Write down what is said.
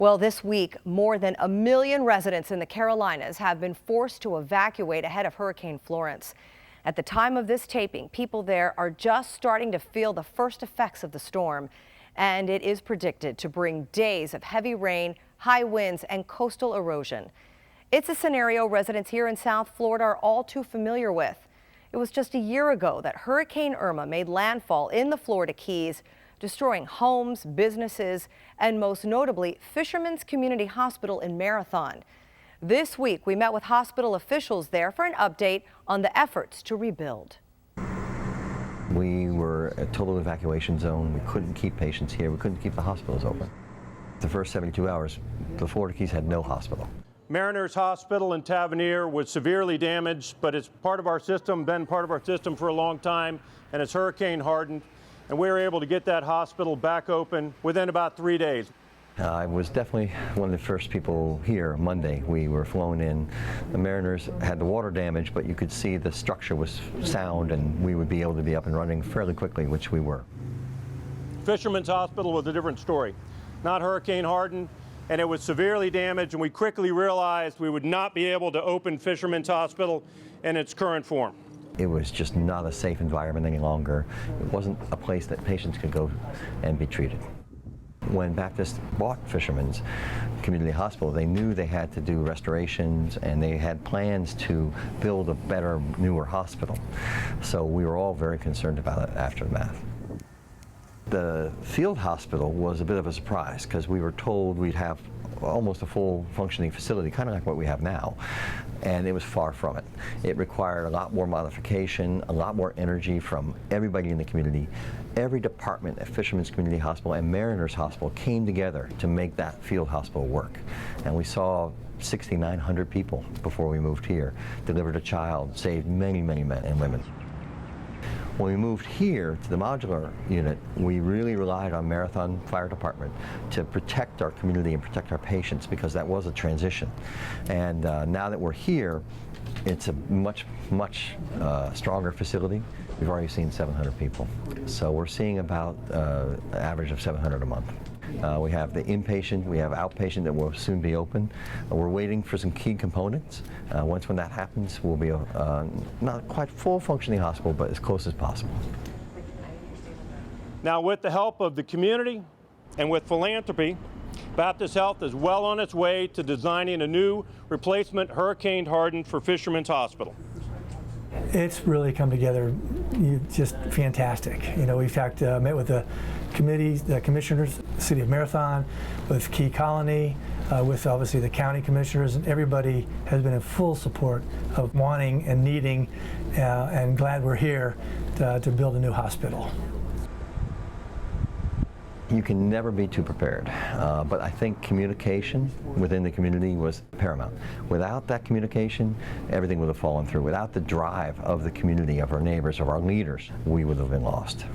Well, this week, more than 1 million residents in the Carolinas have been forced to evacuate ahead of Hurricane Florence. At the time of this taping, people there are just starting to feel the first effects of the storm, and it is predicted to bring days of heavy rain, high winds, and coastal erosion. It's a scenario residents here in South Florida are all too familiar with. It was just a year ago that Hurricane Irma made landfall in the Florida Keys, destroying homes, businesses, and most notably, Fisherman's Community Hospital in Marathon. This week, we met with hospital officials there for an update on the efforts to rebuild. We were a total evacuation zone. We couldn't keep patients here. We couldn't keep the hospitals open. The first 72 hours, the Florida Keys had no hospital. Mariners Hospital in Tavernier was severely damaged, but it's part of our system, been part of our system for a long time, and it's hurricane hardened. And we were able to get that hospital back open within about 3 days. I was definitely one of the first people here Monday. We were flown in. The Mariners had the water damage, but you could see the structure was sound and we would be able to be up and running fairly quickly, which we were. Fisherman's Hospital was a different story. Not hurricane hardened, and it was severely damaged, and we quickly realized we would not be able to open Fisherman's Hospital in its current form. It was just not a safe environment any longer. It wasn't a place that patients could go and be treated. When Baptist bought Fisherman's Community Hospital, they knew they had to do restorations and they had plans to build a better, newer hospital. So we were all very concerned about it after the math. The field hospital was a bit of a surprise because we were told we'd have almost a full functioning facility, kind of like what we have now, and it was far from it. It required a lot more modification, a lot more energy from everybody in the community. Every department at Fisherman's Community Hospital and Mariners Hospital came together to make that field hospital work. And we saw 6,900 people before we moved here, delivered a child, saved many, many men and women. When we moved here to the modular unit, we really relied on Marathon Fire Department to protect our community and protect our patients, because that was a transition. And now that we're here, it's a much stronger facility. We've already seen 700 people. So we're seeing about an average of 700 a month. We have the inpatient, we have outpatient that will soon be open. We're waiting for some key components. When that happens, we'll be not quite full functioning hospital, but as close as possible. Now, with the help of the community and with philanthropy, Baptist Health is well on its way to designing a new replacement hurricane hardened for Fisherman's Hospital. It's really come together just fantastic. You know, we in fact met with the committees, the commissioners, the City of Marathon, with Key Colony, with obviously the county commissioners, and everybody has been in full support of wanting and needing and glad we're here to build a new hospital. You can never be too prepared, but I think communication within the community was paramount. Without that communication, everything would have fallen through. Without the drive of the community, of our neighbors, of our leaders, we would have been lost.